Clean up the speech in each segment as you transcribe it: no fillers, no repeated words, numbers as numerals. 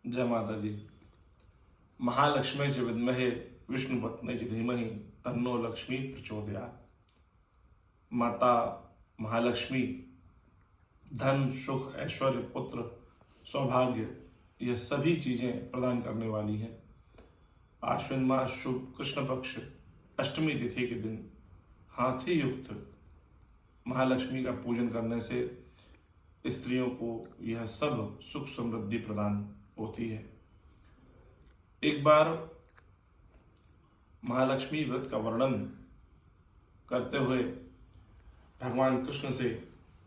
जय माता दी। महालक्ष्मी च विद्महे विष्णुपत्नी च धीमहि तन्नो लक्ष्मी प्रचोदयात्। माता महालक्ष्मी धन, सुख, ऐश्वर्य, पुत्र, सौभाग्य, यह सभी चीजें प्रदान करने वाली हैं। आश्विन मास शुभ कृष्ण पक्ष अष्टमी तिथि के दिन हाथी युक्त महालक्ष्मी का पूजन करने से स्त्रियों को यह सब सुख समृद्धि प्रदान होती है। एक बार महालक्ष्मी व्रत का वर्णन करते हुए भगवान कृष्ण से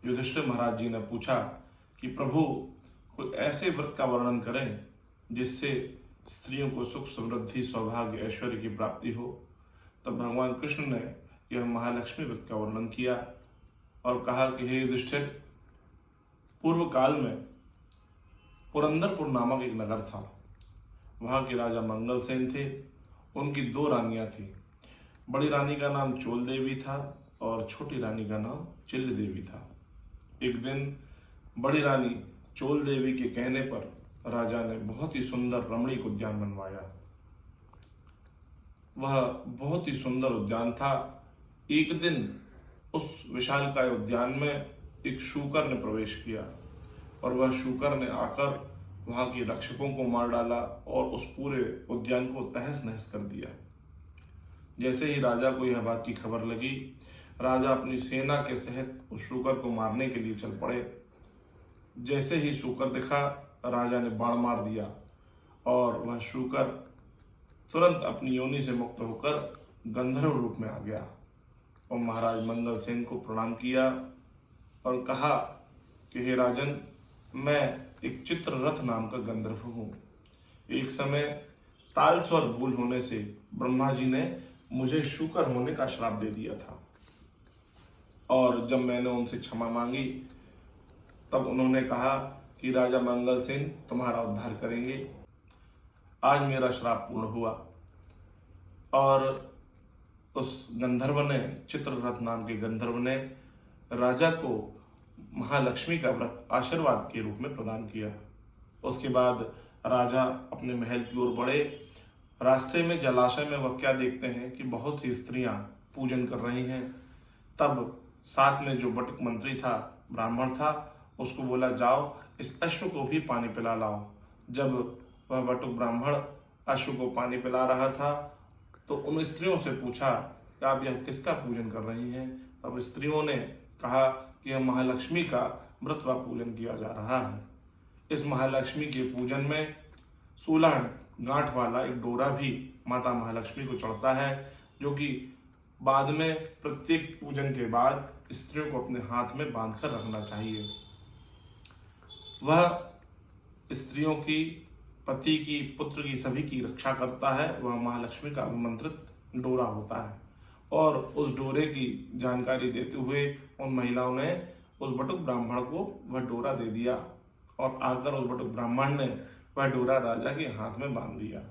युधिष्ठिर महाराज जी ने पूछा कि प्रभु, कोई ऐसे व्रत का वर्णन करें जिससे स्त्रियों को सुख समृद्धि सौभाग्य ऐश्वर्य की प्राप्ति हो। तब भगवान कृष्ण ने यह महालक्ष्मी व्रत का वर्णन किया और कहा कि हे युधिष्ठिर, पूर्व काल में पुरंदरपुर नामक एक नगर था। वहाँ के राजा मंगलसेन थे। उनकी दो रानियां थीं। बड़ी रानी का नाम चोल देवी था और छोटी रानी का नाम चिल्ल देवी था। एक दिन बड़ी रानी चोल देवी के कहने पर राजा ने बहुत ही सुंदर रमणीक उद्यान बनवाया। वह बहुत ही सुंदर उद्यान था। एक दिन उस विशालकाय उद्यान में एक शूकर ने प्रवेश किया और वह शूकर ने आकर वहां के रक्षकों को मार डाला और उस पूरे उद्यान को तहस नहस कर दिया। जैसे ही राजा को यह बात की खबर लगी, राजा अपनी सेना के सहित उस शूकर को मारने के लिए चल पड़े। जैसे ही शूकर दिखा, राजा ने बाण मार दिया और वह शूकर तुरंत अपनी योनि से मुक्त होकर गंधर्व रूप में आ गया और महाराज मंगलसेन को प्रणाम किया और कहा कि हे राजन, मैं एक चित्ररथ नाम का गंधर्व हूँ। एक समय ताल स्वर भूल होने से ब्रह्मा जी ने मुझे शूकर होने का श्राप दे दिया था और जब मैंने उनसे क्षमा मांगी तब उन्होंने कहा कि राजा मंगलसेन तुम्हारा उद्धार करेंगे। आज मेरा श्राप पूर्ण हुआ और उस गंधर्व ने, चित्ररथ नाम के गंधर्व ने राजा को महालक्ष्मी का व्रत आशीर्वाद के रूप में प्रदान किया। उसके बाद राजा अपने महल की ओर बढ़े। रास्ते में जलाशय में वह क्या देखते हैं कि बहुत सी स्त्रियां पूजन कर रही हैं। तब साथ में जो बटुक मंत्री था, ब्राह्मण था, उसको बोला जाओ इस अश्व को भी पानी पिला लाओ। जब वह बटुक ब्राह्मण अश्व को पानी पिला रहा था तो उन स्त्रियों से पूछा कि आप यह किसका पूजन कर रही हैं। तब स्त्रियों ने कहा कि यह महालक्ष्मी का व्रत व पूजन किया जा रहा है। इस महालक्ष्मी के पूजन में 16 गांठ वाला एक डोरा भी माता महालक्ष्मी को चढ़ता है, जो कि बाद में प्रत्येक पूजन के बाद स्त्रियों को अपने हाथ में बांधकर रखना चाहिए। वह स्त्रियों की, पति की, पुत्र की, सभी की रक्षा करता है। वह महालक्ष्मी का अभिमंत्रित डोरा होता है और उस डोरे की जानकारी देते हुए उन महिलाओं ने उस बटुक ब्राह्मण को वह डोरा दे दिया और आकर उस बटुक ब्राह्मण ने वह डोरा राजा के हाथ में बांध दिया।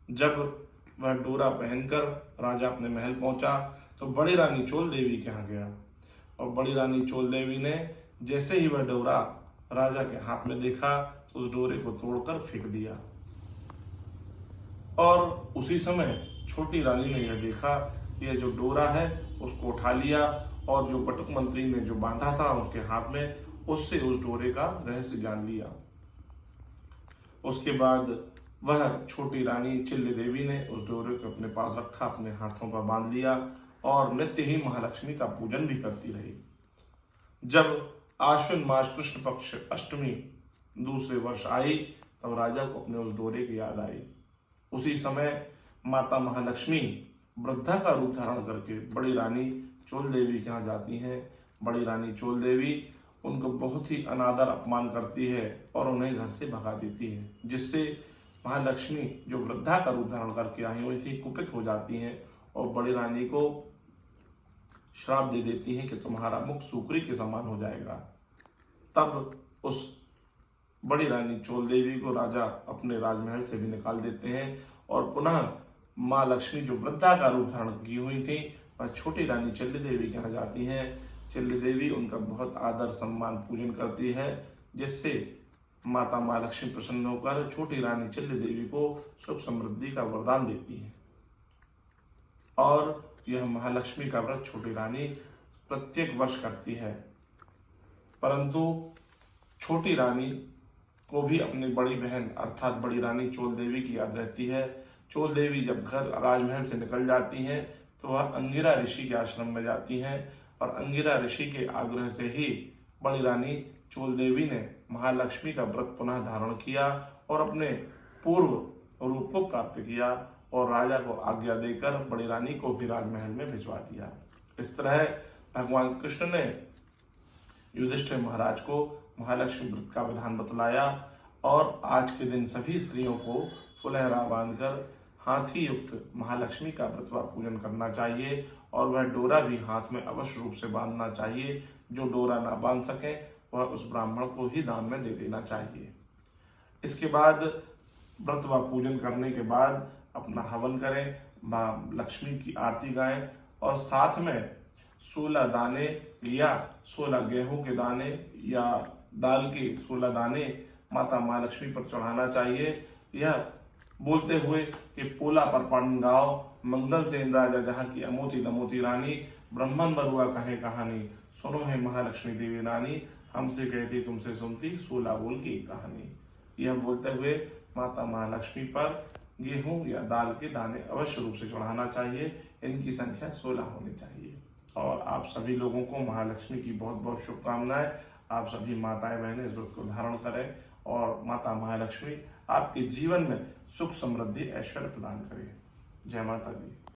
जब वह डोरा पहनकर राजा अपने महल पहुंचा तो बड़ी रानी चोल देवी के यहाँ गया और बड़ी रानी चोल देवी ने जैसे ही वह डोरा राजा के हाथ में देखा तो उस डोरे को तोड़कर फेंक दिया और उसी समय छोटी रानी ने यह देखा कि यह जो डोरा है उसको उठा लिया और जो बटुक मंत्री ने जो बांधा था उनके हाथ में, उससे उस डोरे का रहस्य जान लिया। उसके बाद वह छोटी रानी चिल्ल देवी ने उस डोरे को अपने पास रखा, अपने हाथों पर बांध लिया और नित्य ही महालक्ष्मी का पूजन भी करती रही। जब आश्विन मास कृष्ण पक्ष अष्टमी दूसरे वर्ष आई तब राजा को अपने उस डोरे की याद आई। उसी समय माता महालक्ष्मी वृद्धा का रूप धारण करके बड़ी रानी चोल देवी के यहाँ जाती हैं। बड़ी रानी चोल देवी उनको बहुत ही अनादर अपमान करती है और उन्हें घर से भगा देती है, जिससे महालक्ष्मी जो वृद्धा का रूप धारण करके आई हुई थी कुपित हो जाती हैं और बड़ी रानी को श्राप दे देती हैं कि तुम्हारा मुख सूकरी के समान हो जाएगा। तब उस बड़ी रानी चोल देवी को राजा अपने राजमहल से भी निकाल देते हैं और पुनः माँ लक्ष्मी जो वृद्धा का रूप धारण की हुई थी वह छोटी रानी चिल्ल देवी के यहाँ जाती हैं। चिल्ल देवी उनका बहुत आदर सम्मान पूजन करती है, जिससे माता महालक्ष्मी प्रसन्न होकर छोटी रानी चिल्ली देवी को सुख समृद्धि का वरदान देती है। और यह महालक्ष्मी का व्रत छोटी रानी प्रत्येक वर्ष करती है, परंतु छोटी रानी को भी अपनी बड़ी बहन अर्थात बड़ी रानी चोल देवी की याद रहती है। चोल देवी जब घर राजमहल से निकल जाती हैं तो वह अंगिरा ऋषि के आश्रम में जाती हैं और अंगिरा ऋषि के आग्रह से ही बड़ी रानी चोल देवी ने महालक्ष्मी का व्रत पुनः धारण किया और अपने पूर्व रूप को प्राप्त किया और राजा को आज्ञा देकर बड़ी रानी को भी राजमहल में भिजवा दिया। इस तरह भगवान कृष्ण ने युधिष्ठिर महाराज को महालक्ष्मी व्रत का विधान बतलाया और आज के दिन सभी स्त्रियों को फुलहरा बांधकर हाथी युक्त महालक्ष्मी का व्रत व पूजन करना चाहिए और वह डोरा भी हाथ में अवश्य रूप से बांधना चाहिए। जो डोरा ना बांध सके वह उस ब्राह्मण को ही दान में दे देना चाहिए। इसके बाद व्रत व पूजन करने के बाद अपना हवन करें, माँ लक्ष्मी की आरती गाएं और साथ में 16 दाने या 16 गेहूं के दाने या दाल के 16 दाने माता महालक्ष्मी पर चढ़ाना चाहिए। यह बोलते हुए कि पोला पर पन गाओ, मंगल सेन राजा जहाँ की अमोती दमोती रानी, ब्रह्मन बरुआ कहे कहानी, सुनो है महालक्ष्मी देवी रानी, हमसे कहती तुमसे सुनती 16 बोल की कहानी। यह बोलते हुए माता महालक्ष्मी पर गेहूं या दाल के दाने अवश्य रूप से चढ़ाना चाहिए। इनकी संख्या 16 होनी चाहिए। और आप सभी लोगों को महालक्ष्मी की बहुत बहुत शुभकामनाएं। आप सभी माताएं बहनें इस व्रत को धारण करें और माता महालक्ष्मी आपके जीवन में सुख समृद्धि ऐश्वर्य प्रदान करें। जय माता दी।